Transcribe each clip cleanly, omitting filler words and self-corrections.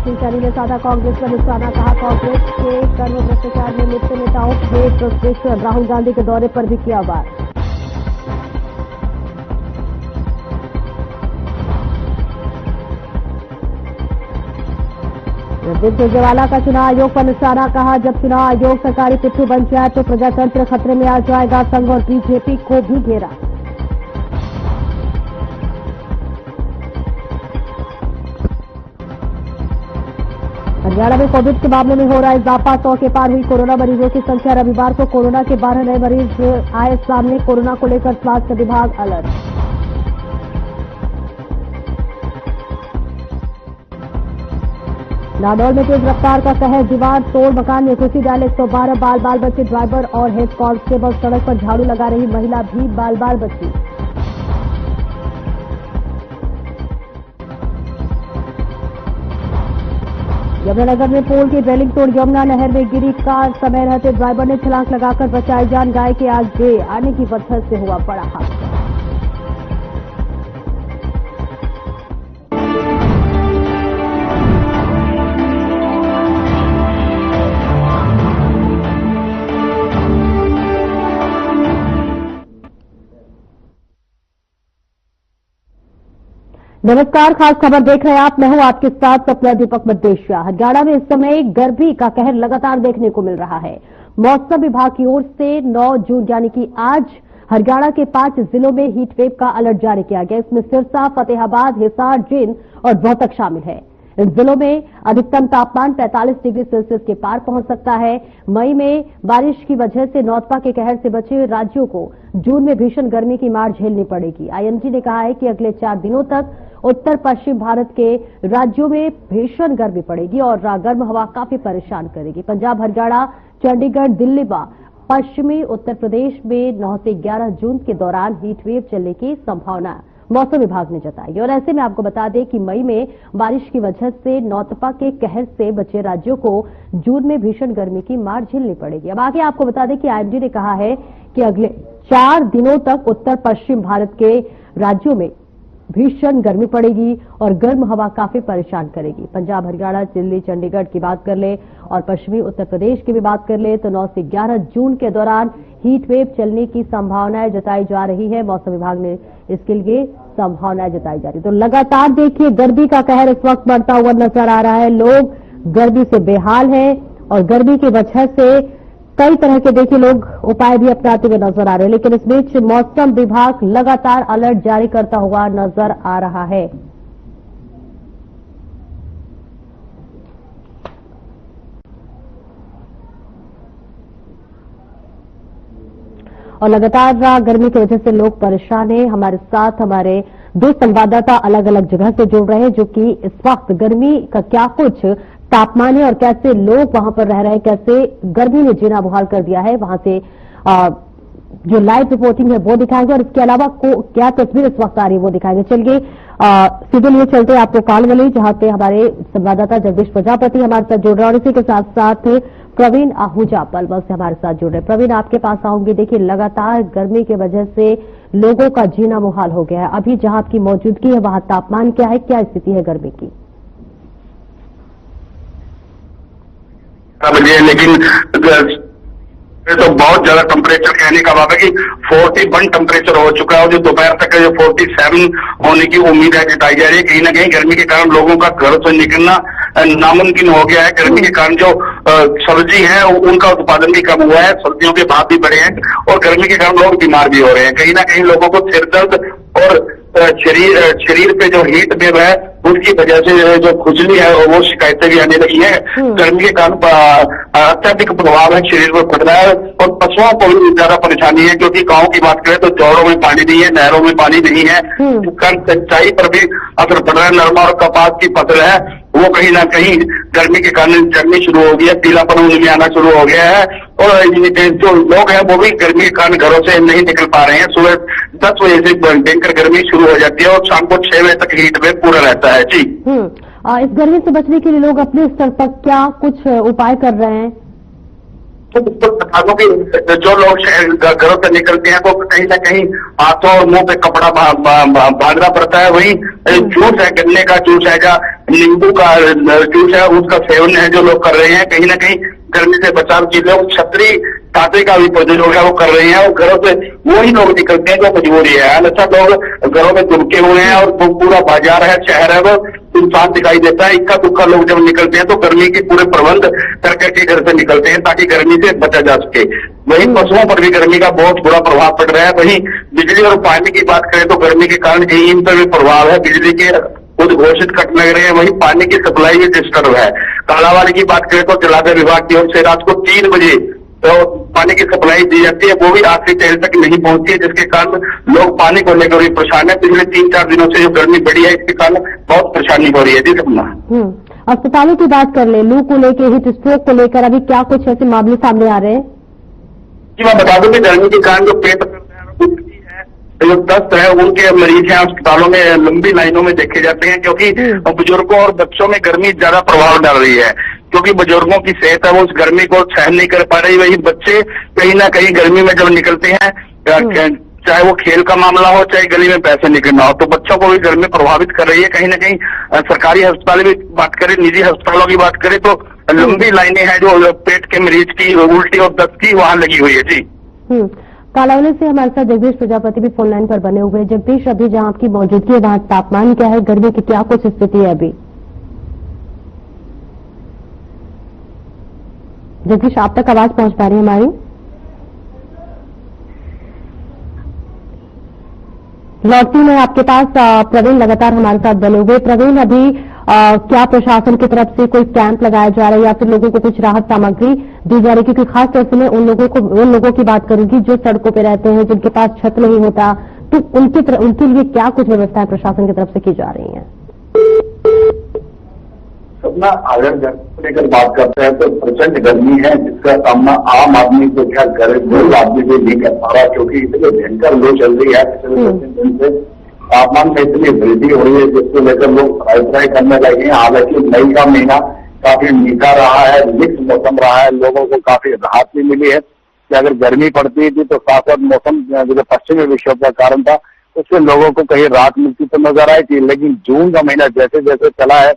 सिंह सैनी ने साधा कांग्रेस पर निशाना, कहा कांग्रेस के कर्म भ्रष्टाचार में लिप्त नेताओं के फ्रस्ट्रेशन, राहुल गांधी के दौरे पर भी किया वार। रणदीप सुरजेवाला का चुनाव आयोग पर निशाना, कहा जब चुनाव आयोग सरकारी पिट्ठू बन जाए तो प्रजातंत्र खतरे में आ जाएगा, संघ और बीजेपी को भी घेरा। हरियाणा में कोविड के मामलों में हो रहा इजाफा, 100 के पार हुई कोरोना मरीजों की संख्या। रविवार को कोरोना के 12 नए मरीज आए सामने, कोरोना को लेकर स्वास्थ्य विभाग अलर्ट। नादौल में तेज रफ्तार का कहर, दीवार तोड़ मकान में घुसी, डाले 112 बाल बच्चे, ड्राइवर और हेड कांस्टेबल, सड़क पर झाड़ू लगा रही महिला भी बाल बची। यमुनानगर में पोल की रेलिंग तोड़ यमुना नहर में गिरी कार, समय रहते ड्राइवर ने छलांग लगाकर बचाई जान, गाय के आज दे आने की वजह से हुआ बड़ा हादसा। नमस्कार, खास खबर देख रहे हैं आप। मैं हूं आपके साथ सपना दीपक मद्देशिया। हरियाणा में इस समय गर्मी का कहर लगातार देखने को मिल रहा है। मौसम विभाग की ओर से 9 जून यानी कि आज हरियाणा के 5 जिलों में हीट वेव का अलर्ट जारी किया गया। इसमें सिरसा, फतेहाबाद, हिसार, जींद और रोहतक शामिल है। इन जिलों में अधिकतम तापमान 45 डिग्री सेल्सियस के पार पहुंच सकता है। मई में बारिश की वजह से नौतपा के कहर से बचे राज्यों को जून में भीषण गर्मी की मार झेलनी पड़ेगी। आईएमडी ने कहा है कि अगले 4 दिनों तक उत्तर पश्चिम भारत के राज्यों में भीषण गर्मी पड़ेगी और गर्म हवा काफी परेशान करेगी। पंजाब, हरियाणा, चंडीगढ़, दिल्ली व पश्चिमी उत्तर प्रदेश में 9 से 11 जून के दौरान हीट वेव चलने की संभावना मौसम विभाग ने जताई। और ऐसे में आपको बता दें कि मई में बारिश की वजह से नौतपा के कहर से बचे राज्यों को जून में भीषण गर्मी की मार झेलनी पड़ेगी। अब आगे आपको बता दें कि आईएमडी ने कहा है कि अगले 4 दिनों तक उत्तर पश्चिम भारत के राज्यों में भीषण गर्मी पड़ेगी और गर्म हवा काफी परेशान करेगी। पंजाब, हरियाणा, दिल्ली, चंडीगढ़ की बात कर ले और पश्चिमी उत्तर प्रदेश की भी बात कर ले तो 9 से 11 जून के दौरान हीट वेव चलने की संभावनाएं जताई जा रही है। मौसम विभाग ने इसके लिए संभावनाएं जताई जा रही है। तो लगातार देखिए गर्मी का कहर इस वक्त बढ़ता हुआ नजर आ रहा है। लोग गर्मी से बेहाल हैं और गर्मी की वजह से कई तरह के देखिए लोग उपाय भी अपनाते हुए नजर आ रहे हैं। लेकिन इस बीच मौसम विभाग लगातार अलर्ट जारी करता हुआ नजर आ रहा है। और लगातार गर्मी की वजह से लोग परेशान हैं। हमारे साथ हमारे 2 संवाददाता अलग अलग जगह से जुड़ रहे हैं जो कि इस वक्त गर्मी का क्या कुछ तापमान है और कैसे लोग वहां पर रह रहे हैं, कैसे गर्मी ने जीना मुहाल कर दिया है, वहां से जो लाइव रिपोर्टिंग है वो दिखाएंगे और इसके अलावा क्या तस्वीर इस वक्त आ रही है वो दिखाएंगे। चलिए सीधे लिए चलते हैं आपको कालवली, जहां पे हमारे संवाददाता जगदीश प्रजापति हमारे साथ जुड़ रहे हैं और इसी के साथ साथ प्रवीण आहूजा पलवल से हमारे साथ जुड़ रहे हैं। प्रवीण, आपके पास आऊंगी। देखिए लगातार गर्मी की वजह से लोगों का जीना मुहाल हो गया है। अभी जहां आपकी मौजूदगी है वहां तापमान क्या है, क्या स्थिति है गर्मी की? लेकिन तो बहुत ज्यादा टेम्परेचर कहने का बात है कि 41 टेम्परेचर हो चुका है और जो दोपहर तक जो 47 होने की उम्मीद है जताई जा रही है। कहीं ना कहीं गर्मी के कारण लोगों का घर से निकलना नामुमकिन हो गया है। गर्मी के कारण जो सब्जी है उनका उत्पादन भी कम हुआ है, सब्जियों के भाव भी बढ़े हैं और गर्मी के कारण लोग बीमार भी हो रहे हैं। कहीं ना कहीं लोगों को सिर दर्द और शरीर पे जो हीट वेव है उसकी वजह से जो खुजली है वो शिकायतें भी आने लगी है। गर्मी के कारण अत्यधिक प्रभाव है, शरीर पर पड़ रहा है और पशुओं को भी ज्यादा परेशानी है क्योंकि गांव की बात करें तो जोड़ों में पानी नहीं है, नहरों में पानी नहीं है, सिंचाई पर भी असर पड़ रहा है। नरमा और कपास की फसल है वो कहीं ना कहीं गर्मी के कारण जमनी शुरू हो गई है, पीलापन उनमें आना शुरू हो गया है और जो लोग हैं वो भी गर्मी के कारण घरों से नहीं निकल पा रहे हैं। सुबह 10 बजे से भयंकर गर्मी शुरू हो जाती है और शाम को 6 बजे तक हीट वेव पूरा रहता है। जी, इस गर्मी से बचने के लिए लोग अपने स्तर पर क्या कुछ उपाय कर रहे हैं? तो जो लोग घरों से निकलते हैं वो कहीं ना कहीं हाथों और मुंह पे कपड़ा बांधना पड़ता है। वही जूस है, गन्ने का जूस है, नींबू का जूस है उसका सेवन है जो लोग कर रहे हैं। कहीं ना कहीं गर्मी से बचाव के लोग छतरी छाते का भी प्रयोग है वो कर रहे हैं, और घरों से वही लोग निकलते हैं जो मजबूरी है। अन्यथा लोग घरों में दुबके हुए हैं और पूरा बाजार है, शहर है, वो सुनसान दिखाई देता है। इक्का दुक्का लोग जब निकलते हैं तो गर्मी के पूरे प्रबंध कर करके घर से निकलते हैं ताकि गर्मी से बचा जा सके। वहीं पशुओं पर भी गर्मी का बहुत बुरा प्रभाव पड़ रहा है। वहीं बिजली और पानी की बात करें तो गर्मी के कारण इन पर भी प्रभाव है। बिजली के खुद घोषित कट लग रहे हैं, वहीं पानी की सप्लाई भी डिस्टर्ब है। कालाबाड़ी की बात करें तो जलाशय विभाग की ओर से रात को 3 बजे तो पानी की सप्लाई दी जाती है, वो भी आखिरी तहल तक नहीं पहुंचती है, जिसके कारण लोग पानी को लेकर भी परेशान है। पिछले 3-4 दिनों से जो गर्मी बढ़ी है इसके कारण बहुत परेशानी हो रही है। जी सपना, अस्पतालों की बात कर ले, लू को लेकर, हीट स्ट्रोक को लेकर अभी क्या कुछ ऐसे मामले सामने आ रहे हैं? जी मैं बता दूं कि गर्मी के कारण जो पेट जो दस्त है उनके मरीज हैं अस्पतालों में लंबी लाइनों में देखे जाते हैं, क्योंकि बुजुर्गों और बच्चों में गर्मी ज्यादा प्रभाव डाल रही है। क्योंकि बुजुर्गों की सेहत है वो उस गर्मी को सहन नहीं कर पा रही, वही बच्चे कहीं ना कहीं गर्मी में जब निकलते हैं, चाहे वो खेल का मामला हो चाहे गली में पैसे निकलना हो, तो बच्चों को भी गर्मी प्रभावित कर रही है। कहीं ना कहीं सरकारी अस्पताल की बात करें, निजी अस्पतालों की बात करें तो लंबी लाइनें हैं जो पेट के मरीज की उल्टी और दस्त की वहां लगी हुई है। जी कालावली से हमारे साथ जगदीश प्रजापति भी फोन लाइन पर बने हुए हैं। जगदीश, अभी जहां आपकी मौजूदगी है वहां तापमान क्या है, गर्मी की क्या कुछ स्थिति है अभी? जगदीश, आप तक आवाज पहुंच पा रही है हमारी? लौटती में आपके पास प्रवीण लगातार हमारे साथ बने हुए। प्रवीण, अभी क्या प्रशासन की तरफ से कोई कैंप लगाया जा रहा है या फिर लोगों को कुछ राहत सामग्री दी जा रही है? क्योंकि खास तौर से मैं उन लोगों की बात करूंगी जो सड़कों पे रहते हैं, जिनके पास छत नहीं होता, तो उनके लिए क्या कुछ व्यवस्थाएं प्रशासन की तरफ से की जा रही है? अपना अगर गर्मी को लेकर बात करते हैं तो प्रचंड गर्मी है जिसका सामना आम आदमी को क्या गरीब आदमी भी नहीं कर पा रहा, क्योंकि इतनी भयंकर लू चल रही है। पिछले 2-3 दिन से तापमान में इतनी वृद्धि हो रही है जिसको लेकर लोग फ्राई करने लगे हैं। हालांकि मई का महीना काफी मीठा रहा है, मिक्स मौसम रहा है, लोगों को काफी राहत भी मिली है कि अगर गर्मी पड़ती थी तो साथ साथ मौसम जो पश्चिमी विक्षोभ का कारण था उससे लोगों को कहीं राहत मिलती तो नजर आई थी। लेकिन जून का महीना जैसे जैसे चला है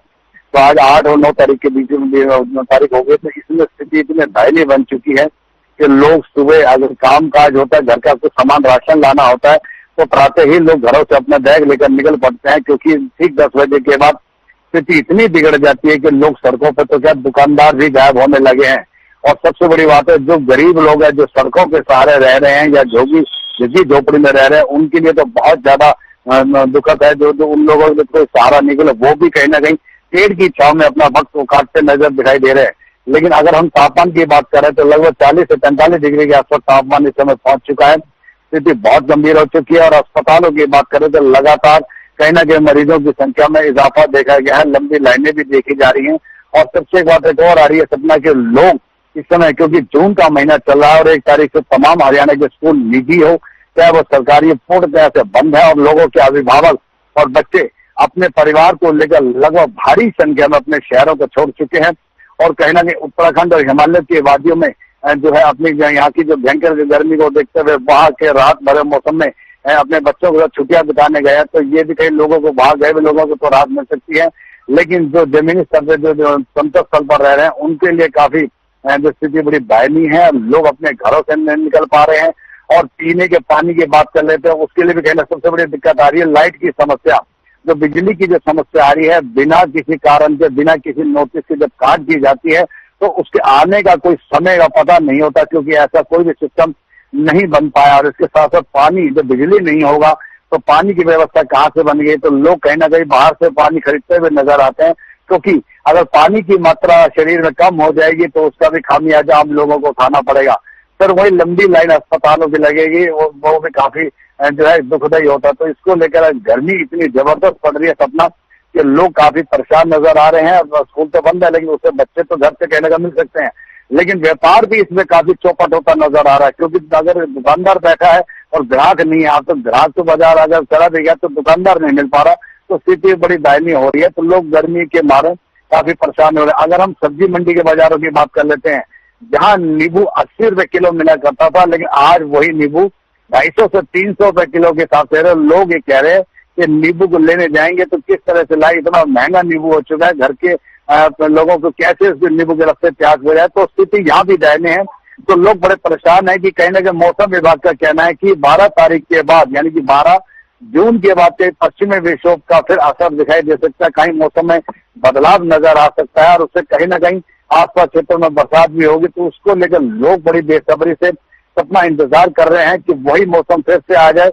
तो आज 8 और 9 तारीख के बीच में 9 तारीख हो गई, तो इसमें स्थिति इतनी दयनीय बन चुकी है कि लोग सुबह अगर काम काज होता है, घर का कुछ सामान राशन लाना होता है, तो प्रातः ही लोग घरों से अपना बैग लेकर निकल पड़ते हैं, क्योंकि ठीक 10 बजे के बाद स्थिति इतनी बिगड़ जाती है कि लोग सड़कों पर तो क्या दुकानदार भी गायब होने लगे हैं। और सबसे बड़ी बात है, जो गरीब लोग हैं जो सड़कों के सहारे रह रहे हैं या झुग्गी झोपड़ी में रह रहे हैं, उनके लिए तो बहुत ज्यादा दुखद है। जो उन लोगों के कोई सहारा निकले वो भी कहीं ना कहीं पेड़ की छांव में अपना वक्त को काटते नजर दिखाई दे रहे हैं। लेकिन अगर हम तापमान की बात करें तो लगभग 40 से 45 डिग्री के आसपास तापमान इस समय पहुंच चुका है। स्थिति बहुत गंभीर हो चुकी है। और अस्पतालों की बात करें तो लगातार कहीं ना कहीं मरीजों की संख्या में इजाफा देखा गया है, लंबी लाइनें भी देखी जा रही हैं। और सबसे एक बात एक और आ रही है सपना के लोग इस समय, क्योंकि जून का महीना चल रहा है और 1 तारीख से तमाम हरियाणा के स्कूल निजी हो चाहे वो सरकारी पूर्ण तरह से बंद है, और लोगों के अभिभावक और बच्चे अपने परिवार को लेकर लगभग भारी संख्या में अपने शहरों को छोड़ चुके हैं। और कहीं ना कहीं उत्तराखंड और हिमालय की वादियों में जो है अपनी यहाँ की जो भयंकर गर्मी को देखते हुए वहां के राहत भरे मौसम में अपने बच्चों के साथ छुट्टियां बिताने गए हैं, तो ये भी कई लोगों को वहां गए हुए लोगों को तो राहत मिल सकती है। लेकिन जो जमीनी स्तर पर जो समतल स्थल पर रह रहे हैं उनके लिए काफी जो स्थिति बड़ी दयनीय है। लोग अपने घरों से नहीं निकल पा रहे हैं। और पीने के पानी की बात कर लेते हैं, उसके लिए भी कहना सबसे बड़ी दिक्कत आ रही है लाइट की समस्या। जो बिजली की जो समस्या आ रही है, बिना किसी कारण के, बिना किसी नोटिस के जब काट दी जाती है तो उसके आने का कोई समय का पता नहीं होता, क्योंकि ऐसा कोई भी सिस्टम नहीं बन पाया। और इसके साथ साथ पानी, जब बिजली नहीं होगा तो पानी की व्यवस्था कहाँ से बन गई, तो लोग कहीं ना कहीं बाहर से पानी खरीदते हुए नजर आते हैं। क्योंकि अगर पानी की मात्रा शरीर में कम हो जाएगी तो उसका भी खामियाजा हम लोगों को उठाना पड़ेगा। फिर वही लंबी लाइन अस्पतालों की लगेगी, वो भी काफी जो है दुखदायी होता है। तो इसको लेकर गर्मी इतनी जबरदस्त पड़ रही है सपना कि लोग काफी परेशान नजर आ रहे हैं। स्कूल तो बंद है लेकिन उससे बच्चे तो घर से कहने का मिल सकते हैं, लेकिन व्यापार भी इसमें काफी चौपट होता नजर आ रहा है। क्योंकि अगर दुकानदार बैठा है और ग्राहक नहीं है, तो ग्राहक तो बाजार अगर चला भी गया तो दुकानदार नहीं मिल पा रहा, तो स्थिति बड़ी दयनीय हो रही है। तो लोग गर्मी के मारे काफी परेशान हो रहे हैं। अगर हम सब्जी मंडी के बाजारों की बात कर लेते हैं, जहाँ नींबू 80 रुपए किलो मिला करता था, लेकिन आज वही नींबू 250 से 300 रुपए किलो के हिसाब से लोग ये कह रहे हैं कि नींबू को लेने जाएंगे तो किस तरह से लाए, इतना महंगा नींबू हो चुका है, घर के लोगों को कैसे इस नींबू के रास्ते प्यास हो जाए, तो स्थिति यहाँ भी दयनीय है। तो लोग बड़े परेशान है कि कहीं ना कहीं मौसम विभाग का कहना है कि 12 तारीख के बाद यानी कि 12 जून के बाद पश्चिमी विक्षोभ का फिर असर दिखाई दे सकता है, कहीं मौसम में बदलाव नजर आ सकता है और उससे कहीं ना कहीं आसपास क्षेत्रों में बरसात भी होगी। तो उसको लेकर लोग बड़ी बेसब्री से अपना इंतजार कर रहे हैं कि वही मौसम फिर से आ जाए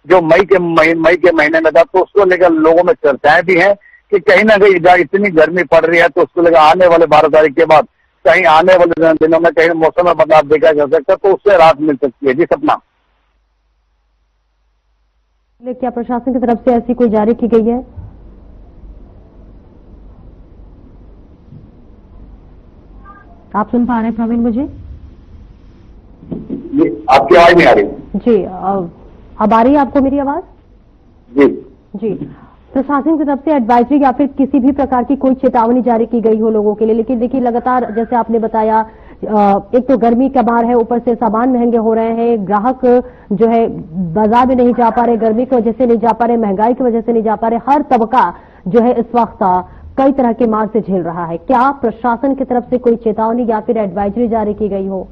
जो मई के महीने में था। तो उसको लेकर लोगों में चर्चाएं भी हैं कि कहीं ना कहीं इतनी गर्मी पड़ रही है तो उसको लेकर आने वाले 12 तारीख के बाद कहीं आने वाले दिनों में कहीं मौसम में बदलाव देखा जा सकता है, तो उससे राहत मिल सकती है। जी सपना, क्या प्रशासन की तरफ से ऐसी कोई जारी की गई है? आप सुन पा रहे हैं प्रवीण मुझे? आपकी आवाज नहीं आ रही? जी, अब आ रही है आपको मेरी आवाज? जी जी, प्रशासन की तरफ से एडवाइजरी या फिर किसी भी प्रकार की कोई चेतावनी जारी की गई हो लोगों के लिए? लेकिन देखिए लगातार जैसे आपने बताया, एक तो गर्मी का मार है, ऊपर से सामान महंगे हो रहे हैं, ग्राहक जो है बाजार में नहीं जा पा रहे, गर्मी की वजह से नहीं जा पा रहे, महंगाई की वजह से नहीं जा पा रहे, हर तबका जो है इस वक्त कई तरह के मार से झेल रहा है। क्या प्रशासन की तरफ से कोई चेतावनी या फिर एडवाइजरी जारी की गई हो?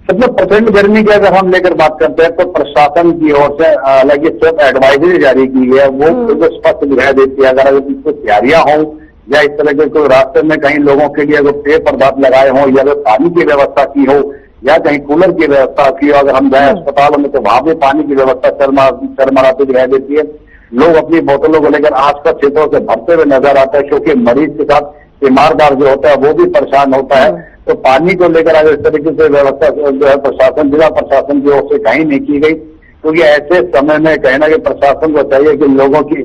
मतलब प्रचंड गर्मी की अगर हम लेकर बात करते हैं तो प्रशासन की ओर से अलग सिर्फ एडवाइजरी जारी की है, वो बिल्कुल स्पष्ट दिखाई देती है। अगर इसको तैयारियां हों या इस तरह के कोई रास्ते में कहीं लोगों के लिए अगर पेय पदार्थ लगाए हों या अगर पानी की व्यवस्था की हो या कहीं कूलर की व्यवस्था की हो, अगर हम जाए अस्पतालों में तो वहां भी पानी की व्यवस्था चरमराती दिखाई देती है। लोग अपनी बोतलों को लेकर आसपास क्षेत्रों से भरते हुए नजर आता है, क्योंकि मरीज के साथ बीमारदार जो होता है वो भी परेशान होता है। तो पानी को लेकर अगर इस तरीके से व्यवस्था जो है प्रशासन, जिला प्रशासन की ओर से कहीं नहीं की गई, क्योंकि ऐसे समय में कहीं ना कहीं प्रशासन को चाहिए कि लोगों की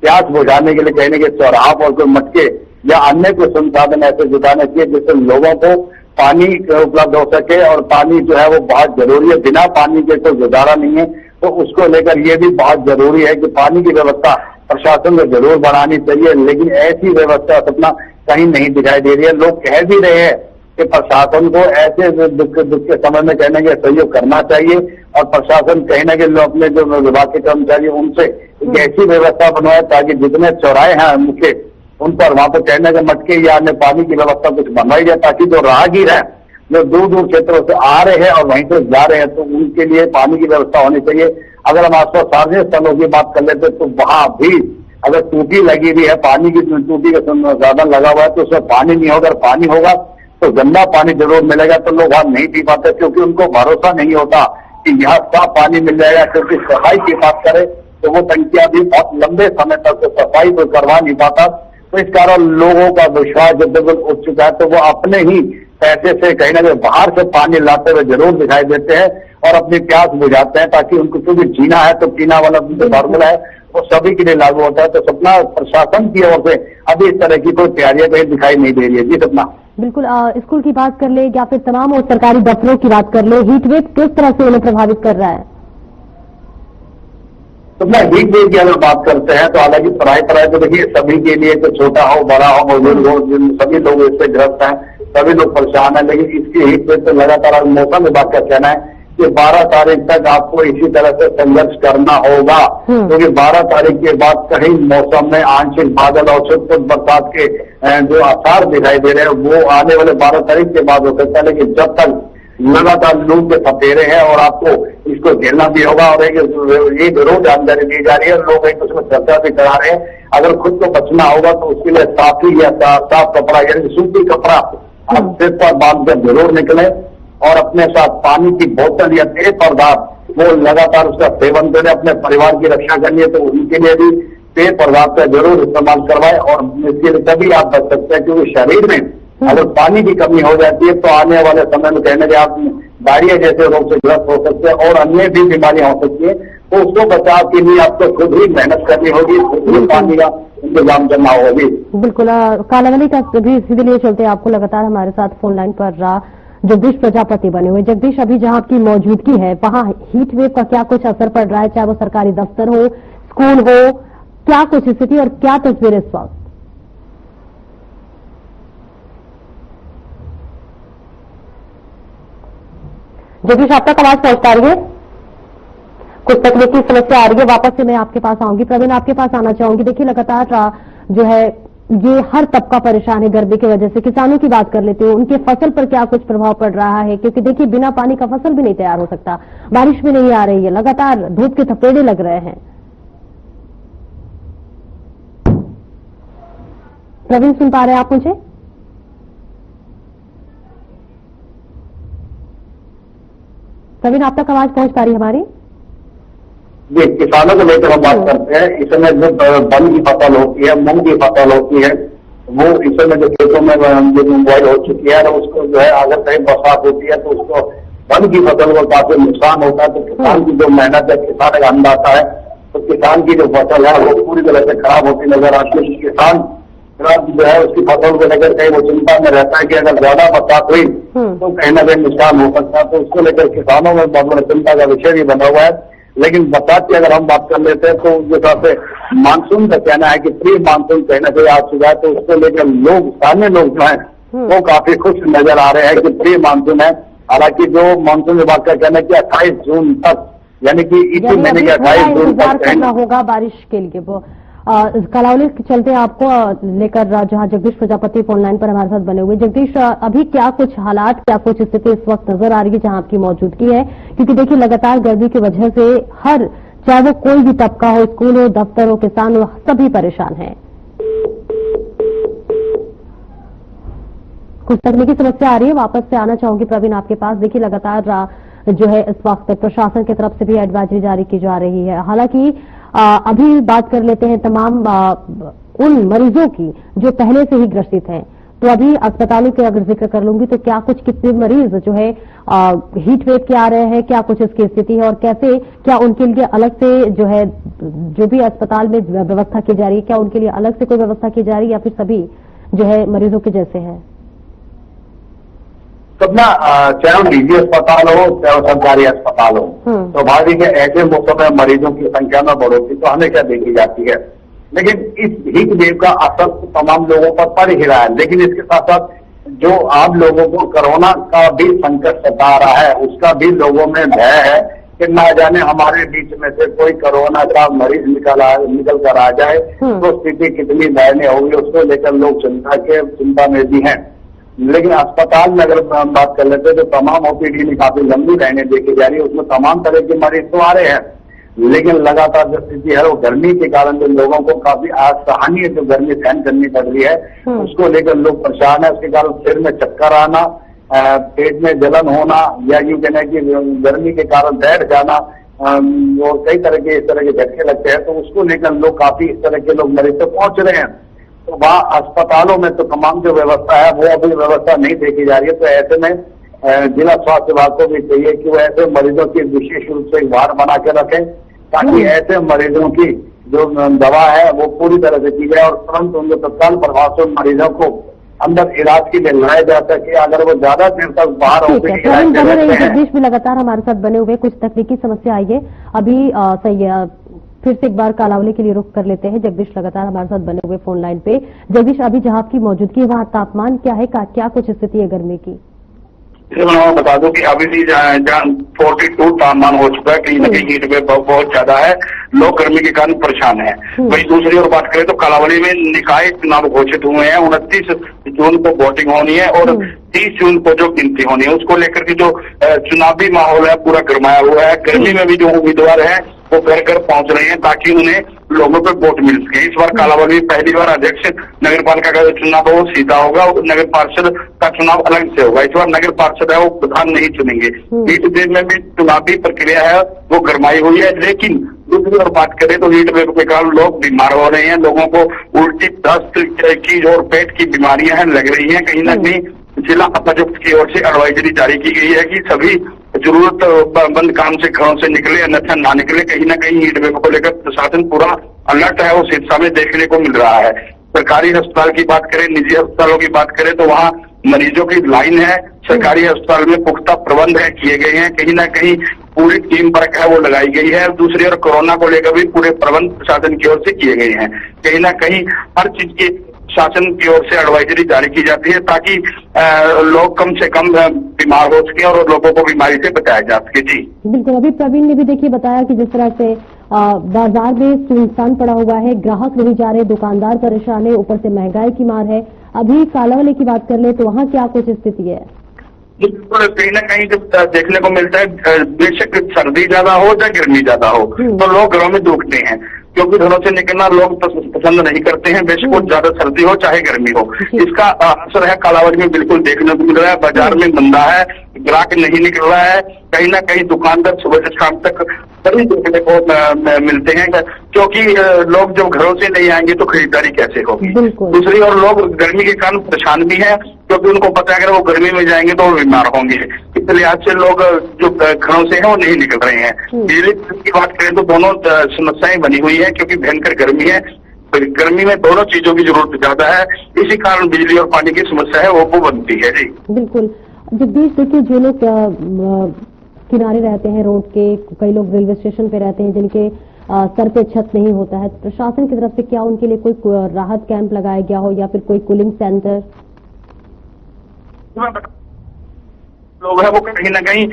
प्यास बुझाने के लिए कहीं ना कहीं चौराहा और कोई मटके या अन्य कोई संसाधन ऐसे जुटाने चाहिए जिससे लोगों को पानी उपलब्ध हो सके। और पानी जो है वो बहुत जरूरी है, बिना पानी के कोई गुजारा नहीं है। तो उसको लेकर ये भी बहुत जरूरी है कि पानी की व्यवस्था प्रशासन को जरूर बढ़ानी चाहिए, लेकिन ऐसी व्यवस्था अपना कहीं नहीं दिखाई दे रही है। लोग कह भी रहे हैं कि प्रशासन को ऐसे दुख के समय में कहने के सहयोग करना चाहिए और प्रशासन कहीं ना कहीं अपने जो विभाग के कर्मचारी उनसे एक ऐसी व्यवस्था बनवाए ताकि जितने चौराहे हैं मुख्य उन पर वहां पर कहने के मटके या अन्य पानी की व्यवस्था कुछ बनवाई जाए, ताकि जो राहगीर है जो दूर दूर क्षेत्रों से आ रहे हैं और वहीं से जा रहे हैं तो उनके लिए पानी की व्यवस्था होनी चाहिए। अगर हम आसपास सार्वजनिक स्थलों की बात कर लेते तो वहां भी अगर टूटी लगी हुई है, पानी की टूटी का साधन लगा हुआ है तो उसमें पानी नहीं होगा। अगर पानी होगा तो गंदा पानी जरूर मिलेगा, तो लोग वहां नहीं पी पाते क्योंकि उनको भरोसा नहीं होता कि यहाँ साफ पानी मिल जाएगा। क्योंकि सफाई की बात करें तो वो टंकियां भी बहुत लंबे समय तक तो सफाई को करवा नहीं पाता। तो इस कारण लोगों का विश्वास जब बिल्कुल उठ चुका है तो वो अपने ही पैसे से कहीं ना कहीं बाहर से पानी लाते हुए जरूर दिखाई देते हैं और अपनी प्यास बुझाते हैं, ताकि उनको क्योंकि जीना है तो पीना वाला जो फॉर्मूला है वो सभी के लिए लागू होता है। तो सपना, प्रशासन की ओर से अभी इस तरह की कोई तैयारियां कहीं दिखाई नहीं दे रही है। जी सपना, बिल्कुल। स्कूल की बात कर ले या फिर तमाम और सरकारी दफ्तरों की बात कर ले, हीट वेव किस तरह से उन्हें प्रभावित कर रहा है? तो मैं हीट वेव की अगर बात करते हैं तो हालांकि पढ़ाई तो देखिए सभी के लिए, तो छोटा हो बड़ा हो बुजुर्ग हो, सभी लोग इससे ग्रस्त हैं, सभी लोग परेशान है। लेकिन इसकी हीट वेव तो लगातार मौसम विभाग का कहना है कि 12 तारीख तक आपको इसी तरह से संघर्ष करना होगा, क्योंकि 12 तारीख के बाद कहीं मौसम में आंशिक बादल और छुटपुट बरसात के जो आसार दिखाई दे रहे हैं वो आने वाले 12 तारीख के बाद हो सकता है। लेकिन जब तक लगातार लू के सपेरे हैं और आपको इसको झेलना भी होगा। और एक रोज जानकारी दी जा रही है, लोग एक उसमें चर्चा भी करा रहे हैं, अगर खुद को बचना होगा तो उसके लिए साफी या साफ कपड़ा यानी सूती कपड़ा आप सिर पर बांध कर जरूर निकले और अपने साथ पानी की बोतल या पेय पदार्थ वो लगातार उसका सेवन करें। अपने परिवार की रक्षा करनी है तो उनके लिए भी पेय पदार्थ का जरूर इस्तेमाल करवाएं और इसके लिए तभी आप बच सकते हैं, क्योंकि शरीर में अगर पानी की कमी हो जाती है तो आने वाले समय में कहने के आप डायरिया जैसे रोग से ग्रस्त हो सकते हैं और अन्य भी बीमारियां हो सकती है। तो उसको बचाव के लिए आपको खुद ही मेहनत करनी होगी, खुद ही पानी का इंतजाम करना होगी। बिल्कुल। कालावली का भी इसीलिए चलते हैं, आपको लगातार हमारे साथ फोन लाइन पर जगदीश प्रजापति बने हुए। जगदीश, अभी जहां आपकी मौजूदगी है वहां हीट वेव का क्या कुछ असर पड़ रहा है, चाहे वो सरकारी दफ्तर हो, स्कूल हो, क्या कुछ स्थिति और क्या तस्वीर इस वक्त? जगदीश, आप तक आवाज पहुंच पा रही है? कुछ तकनीकी समस्या आ रही है, वापस से मैं आपके पास आऊंगी। प्रवीण, आपके पास आना चाहूंगी। देखिए, लगातार जो है ये हर तबका परेशान है गर्मी की वजह से। किसानों की बात कर लेते हैं, उनके फसल पर क्या कुछ प्रभाव पड़ रहा है? क्योंकि देखिए, बिना पानी का फसल भी नहीं तैयार हो सकता, बारिश भी नहीं आ रही है, लगातार धूप के थपेड़े लग रहे हैं। प्रवीण, सुन पा रहे हैं आप मुझे? प्रवीण, आप तक आवाज पहुंच पा रही है हमारी? ये किसानों को लेकर हम बात करते हैं। इस समय जो बन की फसल होती है, मूंग की फसल होती है, वो इस समय जो खेतों में जो बुआई हो चुकी है, उसको जो है अगर कहीं बरसात होती है तो उसको बन की फसल को काफी नुकसान होता है। तो किसान की जो मेहनत है, किसान का अन्नदाता है, तो किसान की जो फसल है वो पूरी तरह से खराब होती नजर आती है। किसान जो है उसकी फसल को लेकर कहीं वो चिंता में रहता है कि अगर ज्यादा बरसात हुई तो कहीं ना कहीं नुकसान हो सकता है। तो उसको लेकर किसानों में बहुत बड़ा चिंता का विषय भी बना हुआ है। लेकिन बरसात की अगर हम बात कर लेते हैं तो उस हिसाब से मानसून का कहना है कि प्री मानसून कहना चाहिए आ चुका है। तो उसको लेकर लोग, स्थानीय लोग जो है वो काफी खुश नजर आ रहे हैं कि प्री मानसून है। हालांकि जो मानसून विभाग का कहना है कि 28 जून तक, यानी कि इसी महीने के 28 जून तक करना होगा बारिश के लिए। वो कलावली के चलते आपको लेकर जहां जगदीश प्रजापति फोन लाइन पर हमारे साथ बने हुए। जगदीश, अभी क्या कुछ हालात, क्या कुछ स्थिति इस वक्त नजर आ रही है जहां आपकी मौजूदगी है? क्योंकि देखिए, लगातार गर्मी की वजह से हर, चाहे वो कोई भी तबका हो, स्कूल हो, दफ्तर हो, किसान हो, सभी परेशान हैं। कुछ तकनीकी समस्या आ रही है, वापस से आना चाहूंगी प्रवीण आपके पास। देखिए, लगातार जो है इस वक्त प्रशासन की तरफ से भी एडवाइजरी जारी की जा रही है। हालांकि अभी बात कर लेते हैं तमाम उन मरीजों की जो पहले से ही ग्रसित हैं। तो अभी अस्पतालों के अगर जिक्र कर लूंगी तो क्या कुछ, कितने मरीज जो है हीट वेव के आ रहे हैं, क्या कुछ इसकी स्थिति है, और कैसे, क्या उनके लिए अलग से जो है, जो भी अस्पताल में व्यवस्था की जा रही है, क्या उनके लिए अलग से कोई व्यवस्था की जा रही है या फिर सभी जो है मरीजों के जैसे है? अपना चाहे वो निजी अस्पताल हो चाहे वो सरकारी अस्पताल हो, स्वाभाविक है ऐसे मौसम में मरीजों की संख्या में बढ़ोतरी तो हमेशा देखी जाती है। लेकिन इस हीट वेव का असर तो तमाम लोगों पर पड़ ही रहा है। लेकिन इसके साथ साथ जो आम लोगों को कोरोना का भी संकट सता रहा है, उसका भी लोगों में भय है कि ना जाने हमारे बीच में से कोई कोरोना का मरीज निकल कर आ जाए तो स्थिति कितनी दयनीय होगी, उसको लेकर लोग चिंता में भी हैं। लेकिन अस्पताल में अगर हम बात कर लेते हैं तो तमाम ओपीडी में काफी लंबी लाइनें देखी जा रही है, उसमें तमाम तरह के मरीज तो आ रहे हैं। लेकिन लगातार जो स्थिति है वो गर्मी के कारण जो लोगों को काफी असहनीय जो गर्मी सहन करनी पड़ रही है, उसको लेकर लोग परेशान है। उसके कारण सिर में चक्कर आना, पेट में जलन होना, या यूं कहना कि गर्मी के कारण बैठ जाना, और कई तरह के इस तरह के झटके लगते हैं। तो उसको लेकर लोग काफी इस तरह के लोग मरीज तक पहुंच रहे हैं। तो वहाँ अस्पतालों में तो तमाम जो व्यवस्था है वो अभी व्यवस्था नहीं देखी जा रही है। तो ऐसे में जिला स्वास्थ्य विभाग को भी चाहिए कि वो ऐसे मरीजों की विशेष रूप से एक वार्ड बना के रखें, ताकि ऐसे मरीजों की जो दवा है वो पूरी तरह से की जाए और तुरंत उनके तत्काल प्रभाव से मरीजों को अंदर इलाज के लिए लाया जा सके। अगर वो ज्यादा देर तक बाहर जगदीश भी लगातार हमारे साथ बने हुए, कुछ तकनीकी समस्या आई है अभी। सही है, फिर से एक बार कालावली के लिए रुख कर लेते हैं। जगदीश लगातार हमारे साथ बने हुए फोन लाइन पे। जगदीश, अभी जहां आपकी मौजूदगी है वहां तापमान क्या है, क्या कुछ स्थिति है गर्मी की? मैं बता दूं कि अभी भी 42 तापमान हो चुका है, कहीं ना कहीं हीट वेव बहुत ज्यादा है, लोग गर्मी के कारण परेशान है। वही दूसरी ओर बात करें तो कालावली में निकाय चुनाव घोषित हुए हैं। 29 जून को वोटिंग होनी है और 30 जून को जो गिनती होनी है, उसको लेकर के जो चुनावी माहौल है पूरा गर्माया हुआ है। गर्मी में भी जो उम्मीदवार है वो घर घर पहुंच रहे हैं ताकि उन्हें लोगों को वोट मिल सके। इस बार कालावली में पहली बार अध्यक्ष नगर पालिका का जो चुनाव है वो सीधा होगा, नगर पार्षद का चुनाव अलग से होगा। इस बार नगर पार्षद है वो प्रधान नहीं चुनेंगे। हीट वेव में भी चुनावी प्रक्रिया है वो गरमाई हुई है। लेकिन दूसरी ओर बात करें तो हीट वेव के कारण लोग बीमार हो रहे हैं, लोगों को उल्टी, दस्त की और पेट की बीमारियां हैं लग रही हैं। कहीं ना कहीं जिला उपायुक्त की ओर से एडवाइजरी जारी की गई है कि सभी जरूरतमंद काम से घरों से निकले, अन्यथा ना निकले। कहीं ना कहीं हीट वेव को लेकर प्रशासन पूरा अलर्ट है, वो शिक्षा में देखने को मिल रहा है। सरकारी अस्पताल की बात करें, निजी अस्पतालों की बात करें तो वहाँ मरीजों की लाइन है। सरकारी अस्पताल में पुख्ता प्रबंध है किए गए हैं, कहीं ना कहीं पूरी टीम वर्क है वो लगाई गई है। दूसरी ओर कोरोना को लेकर भी पूरे प्रबंध प्रशासन की ओर से किए गए हैं। कहीं ना कहीं हर चीज की शासन की ओर से एडवाइजरी जारी की जाती है ताकि लोग कम से कम बीमार हो सके और लोगों को बीमारी से बचाया जा सके। जी बिल्कुल, अभी प्रवीण ने भी देखिए बताया कि जिस तरह से बाजार में सुनसान पड़ा हुआ है, ग्राहक नहीं जा रहे, दुकानदार परेशान है, ऊपर से महंगाई की मार है। अभी कालावली की बात कर ले तो वहाँ क्या कुछ स्थिति है? बिल्कुल, कहीं ना कहीं जब देखने को मिलता है, बेशक सर्दी ज्यादा हो या गर्मी ज्यादा हो तो लोग घरों में दुखते हैं, क्योंकि घरों से निकलना लोग पसंद नहीं करते हैं, बेशक वो ज्यादा सर्दी हो चाहे गर्मी हो। इसका असर है कालावली में बिल्कुल देखने को मिल रहा है। बाजार में मंदा है, ग्राहक नहीं निकल रहा है, कहीं ना कहीं दुकानदार सुबह से शाम तक सभी देखने को मिलते हैं, क्योंकि लोग जब घरों से नहीं आएंगे तो खरीदारी कैसे होगी। दूसरी ओर लोग गर्मी के कारण परेशान भी हैं, क्योंकि उनको पता है अगर वो गर्मी में जाएंगे तो वो बीमार होंगे। इसलिए आज से लोग जो घरों से हैं वो नहीं निकल रहे हैं। बिजली की बात करें तो दोनों समस्याएं बनी हुई है, क्योंकि भयंकर गर्मी है, गर्मी में दोनों चीजों की जरूरत ज्यादा है, इसी कारण बिजली और पानी की समस्या है वो बनती है। जी बिल्कुल, जगदीश देखिए, जो लोग किनारे रहते हैं रोड के, कई लोग रेलवे स्टेशन पे रहते हैं जिनके सर पे छत नहीं होता है, प्रशासन की तरफ से क्या उनके लिए कोई राहत कैंप लगाया गया हो या फिर कोई कूलिंग सेंटर? लोग हैं वो कहीं ना कहीं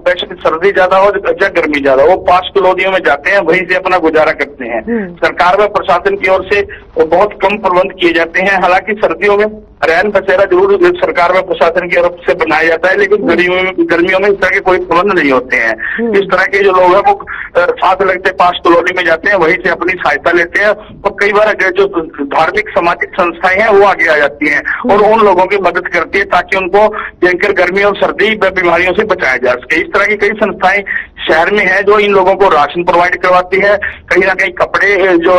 बेशक सर्दी ज्यादा हो या गर्मी ज्यादा हो, वो पास कॉलोनियों में जाते हैं, वहीं से अपना गुजारा करते हैं। सरकार व प्रशासन की ओर से बहुत कम प्रबंध किए जाते हैं। हालांकि सर्दियों में रैन बसेरा जरूर सरकार व प्रशासन की ओर से बनाया जाता है, लेकिन गर्मियों में इस तरह के कोई प्रबंध नहीं होते हैं। इस तरह के जो लोग हैं वो साथ लगते पास कॉलोनी में जाते हैं, वहीं से अपनी सहायता लेते हैं, और कई बार जो धार्मिक सामाजिक संस्थाएं हैं वो आगे आ जाती हैं और उन लोगों की मदद करती है ताकि उनको भयंकर गर्मी और सर्दी बीमारियों से बचाया जा सके। इस तरह की कई संस्थाएं शहर में है जो इन लोगों को राशन प्रोवाइड करवाती है, कहीं ना कहीं कपड़े जो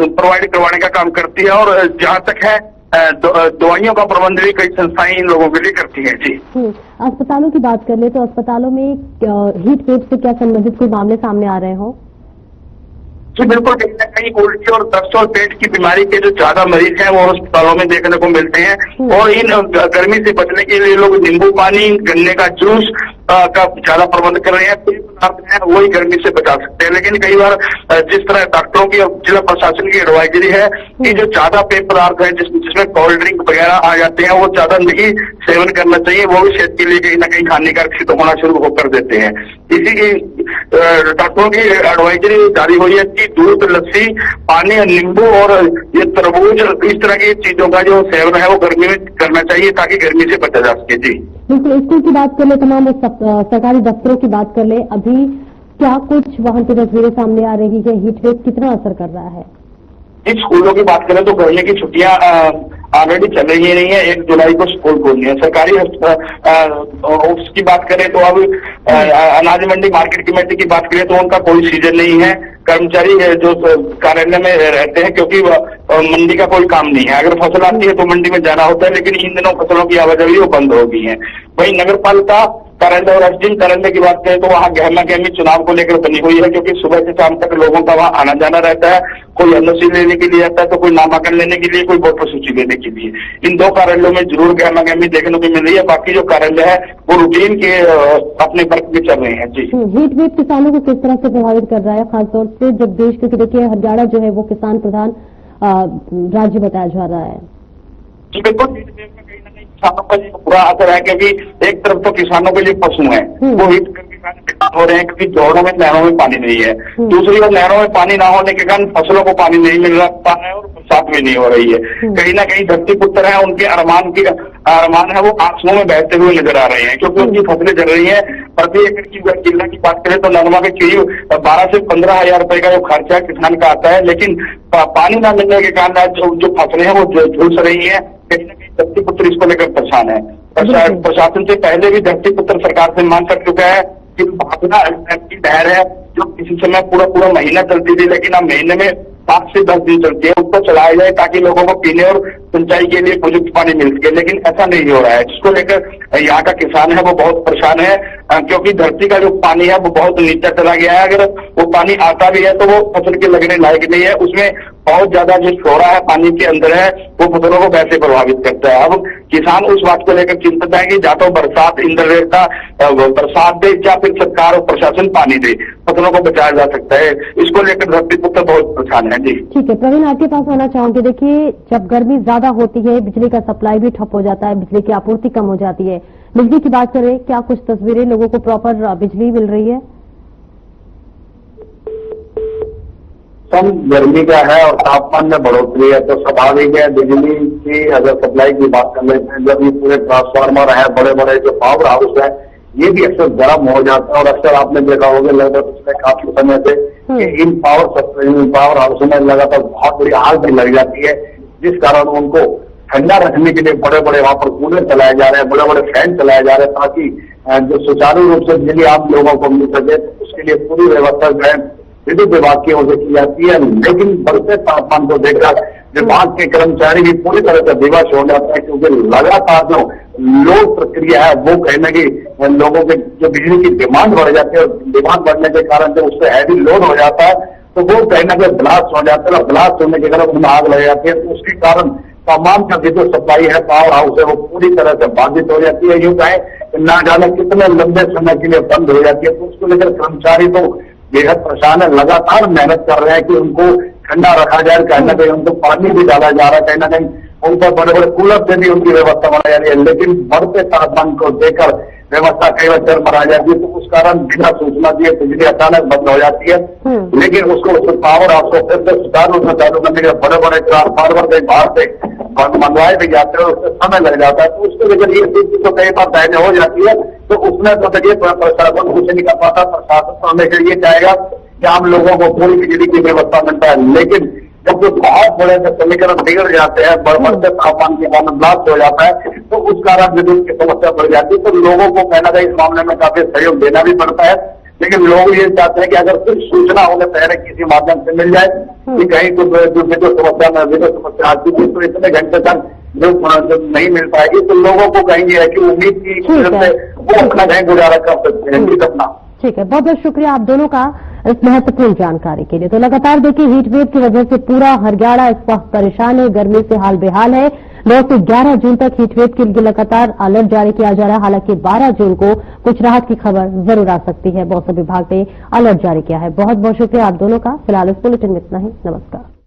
प्रोवाइड करवाने का काम करती है, और जहां तक है दवाइयों का प्रबंध भी कई संस्थाएं इन लोगों के लिए करती हैं। जी अस्पतालों की बात कर ले तो अस्पतालों में हीट वेव से क्या संबंधित कोई मामले सामने आ रहे हो? जी बिल्कुल, कहीं ना कहीं उल्टी और दस्त और पेट की बीमारी के जो ज्यादा मरीज हैं वो अस्पतालों में देखने को मिलते हैं, और इन गर्मी से बचने के लिए लोग नींबू पानी, गन्ने का जूस का ज्यादा प्रबंध कर रहे हैं। पेय पदार्थ हैं वही गर्मी से बचा सकते हैं, लेकिन कई बार जिस तरह डॉक्टरों की और जिला प्रशासन की एडवाइजरी है कि जो ज्यादा पेय पदार्थ है जिसमें कोल्ड ड्रिंक वगैरह आ जाते हैं वो ज्यादा नहीं सेवन करना चाहिए, वो भी सेहत के लिए कहीं ना कहीं हानिकारक सिद्ध होना शुरू होकर देते हैं। इसी की डॉक्टरों की एडवाइजरी जारी हुई है कि दूध, लस्सी, पानी, नींबू और ये तरबूज, इस तरह की चीजों का जो सेवन है वो गर्मी में करना चाहिए ताकि गर्मी से बचा जा सके। जी बिल्कुल, स्कूल की बात कर ले, तमाम सरकारी दफ्तरों की बात कर ले, अभी क्या कुछ वहां की तस्वीरें सामने आ रही है? हीट वेव कितना असर कर रहा है? इस स्कूलों की बात करें तो गर्मी की छुट्टियां ऑलरेडी चल रही नहीं है, 1 जुलाई को स्कूल खोलनी है। सरकारी उसकी बात करें तो अब अनाज मंडी मार्केट कमेटी की बात करें तो उनका कोई सीजन नहीं है। कर्मचारी जो कार्यालय में रहते हैं, क्योंकि मंडी का कोई काम नहीं है, अगर फसल आती है तो मंडी में जाना होता है, लेकिन इन दिनों फसलों की आवाजाही वो बंद हो गई है। वहीं नगर पालिका कार्यालय और एसडीएम कार्यालय की बात करें तो वहाँ गहमा गहमी चुनाव को लेकर बनी हुई है, क्योंकि सुबह से शाम तक लोगों का वहाँ आना जाना रहता है। कोई एनओसी लेने के लिए आता है तो कोई नामांकन लेने के लिए, कोई वोटर सूची लेने के लिए। इन 2 कार्यालयों में जरूर गहमा गहमी देखने को मिल रही है, बाकी जो कार्यालय है वो रूटीन के अपने वर्क में चल रहे हैं। जी हीट वेव किसानों को किस तरह से प्रभावित कर रहा है, खासतौर से जब देश, क्योंकि देखिए हरियाणा जो है वो किसान प्रधान राज्य बताया जा रहा है? जी बिल्कुल, किसानों का बुरा असर है, क्योंकि एक तरफ तो किसानों के लिए पशु हैं वो हीट के कारण दिक्कत हो रहे हैं, क्योंकि जोड़ों में, नहरों में पानी नहीं है। दूसरी ओर नहरों में पानी ना होने के कारण फसलों को पानी नहीं मिल रहा है और बरसात भी नहीं हो रही है। कहीं ना कहीं धरती पुत्र है, उनके अरमान है वो आंसुओं में बहते हुए नजर आ रहे हैं, क्योंकि उनकी फसलें जल रही है। प्रति एकड़ की किल्ला की बात करें तो नरमा के करीब 12 से 15 हजार रुपए का जो खर्चा किसान का आता है, लेकिन पानी न मिलने के कारण जो फसलें हैं वो झुलस रही है। कहीं ना कहीं धरती पुत्र इसको लेकर परेशान है। प्रशासन से पहले भी धरती पुत्र सरकार से मांग कर चुका है कि भागना की लहर है जो किसी समय पूरा महीना चलती थी, लेकिन अब महीने में 7 से 10 दिन चलती है, उसको चलाया जाए ताकि लोगों को पीने और सिंचाई के लिए उपयुक्त पानी मिल सके, लेकिन ऐसा नहीं हो रहा है, जिसको लेकर यहाँ का किसान है वो बहुत परेशान है, क्योंकि धरती का जो पानी है वो बहुत नीचे चला गया है। अगर वो पानी आता भी है तो वो फसल के लगने लायक नहीं है, उसमें बहुत ज्यादा जो शोरा है पानी के अंदर है वो फसलों को वैसे प्रभावित करता है। अब किसान उस बात को लेकर चिंतित है कि या तो बरसात इंद्र देवता बरसात दे या फिर सरकार और प्रशासन पानी दे। फसलों को बचाया जा सकता है। इसको लेकर धरतीपुत्र बहुत परेशान है जी। ठीक है प्रवीण, आपके पास आना चाहूंगी। देखिए, जब गर्मी ज्यादा होती है बिजली का सप्लाई भी ठप हो जाता है, बिजली की आपूर्ति कम हो जाती है। बिजली की बात करें, क्या कुछ तस्वीरें, लोगों को प्रॉपर बिजली मिल रही है? कम गर्मी का है और तापमान में बढ़ोतरी है, तो स्वाभाविक है बिजली की अगर सप्लाई की बात कर लेते हैं, जब ये पूरे ट्रांसफार्मर है, बड़े बड़े जो पावर हाउस है, ये भी अक्सर गर्म हो जाता है। और अक्सर आपने देखा होगा लगभग पिछले काफी समय से कि इन पावर हाउसों में लगातार बहुत बड़ी आग भी लग जाती है, जिस कारण उनको ठंडा रखने के लिए बड़े बड़े वहां पर कूलर चलाए जा रहे हैं, बड़े बड़े फैन चलाए जा रहे हैं, ताकि जो सुचारू रूप से बिजली आम लोगों को मिल सके। उसके लिए पूरी व्यवस्था जो है विद्युत विभाग की ओर से की जाती है। लेकिन बढ़ते तापमान को देखकर विभाग के कर्मचारी भी पूरी तरह से विवश हो जाते हैं, क्योंकि लगातार जो लोड प्रक्रिया है वो कहीं ना कहीं लोगों के जो बिजली की डिमांड बढ़ जाती है, और डिमांड बढ़ने के कारण जब उससे हैवी लोड हो जाता है तो वो कहीं ना कहीं ब्लास्ट हो जाता है, और ब्लास्ट होने के कारण उनमें आग लग जाती है। तो उसके कारण तमाम का विद्युत सप्लाई है, पावर हाउस है, वो पूरी तरह से बाधित हो जाती है। यूं कहें ना जाने कितने लंबे समय के लिए बंद हो जाती है। तो उसको लेकर कर्मचारी तो बेहद परेशान है, लगातार मेहनत कर रहे हैं कि उनको ठंडा रखा जाए, कहीं ना कहीं उनको पानी भी डाला जा रहा है, कहीं ना कहीं उन पर बड़े बड़े कूलर से भी उनकी व्यवस्था बनाई जा रही है। लेकिन बढ़ते तापमान को देखकर व्यवस्था कई बार चरमरा जाती है, तो उस कारण बिना सूचना दिए बिजली अचानक बंद हो जाती है। लेकिन उसको पावर हाउस को फिर से सुचारू रूप से चालू करने के बड़े बड़े ट्रांसफार्मर से बाहर से मंगवाए भी जाते हैं, उससे समय लग जाता है। तो उसको लेकर ये स्थिति तो कई बार तय हो जाती है। तो उसमें तो देखिए प्रशासन कुछ नहीं कर पाता। प्रशासन तो हमेशा ये चाहेगा कि आम लोगों को पूरी बिजली की व्यवस्था मिलता है, लेकिन जब जो बहुत बड़े समीकरण बिगड़ जाते हैं, बढ़ते तापमान के कारण ब्लास्ट हो जाता है, तो उस कारण विद्युत की समस्या बढ़ जाती है। तो लोगों को कहना चाहिए इस मामले में काफी सहयोग देना भी पड़ता है। लेकिन लोग ये चाहते हैं कि अगर कुछ सूचना उन्हें पहले किसी माध्यम से मिल जाए कि कहीं कुछ विद्युत समस्या आती है, तो इतने घंटे तक जो नहीं मिल पाएगी, तो लोगों को कहेंगे है कि उम्मीद की वजह से वो अपना कहीं गुजारा कर सकते हैं। अपना ठीक है, बहुत बहुत शुक्रिया आप दोनों का इस महत्वपूर्ण जानकारी के लिए। तो लगातार देखिए हीट वेव की वजह से पूरा हरियाणा इस वक्त परेशान है, गर्मी से हाल बेहाल है। 9 से 11 जून तक हीट वेव के लिए लगातार अलर्ट जारी किया जा रहा है। हालांकि 12 जून को कुछ राहत की खबर जरूर आ सकती है, मौसम विभाग ने अलर्ट जारी किया है। बहुत बहुत शुक्रिया आप दोनों का। फिलहाल इस बुलेटिन में इतना ही। नमस्कार।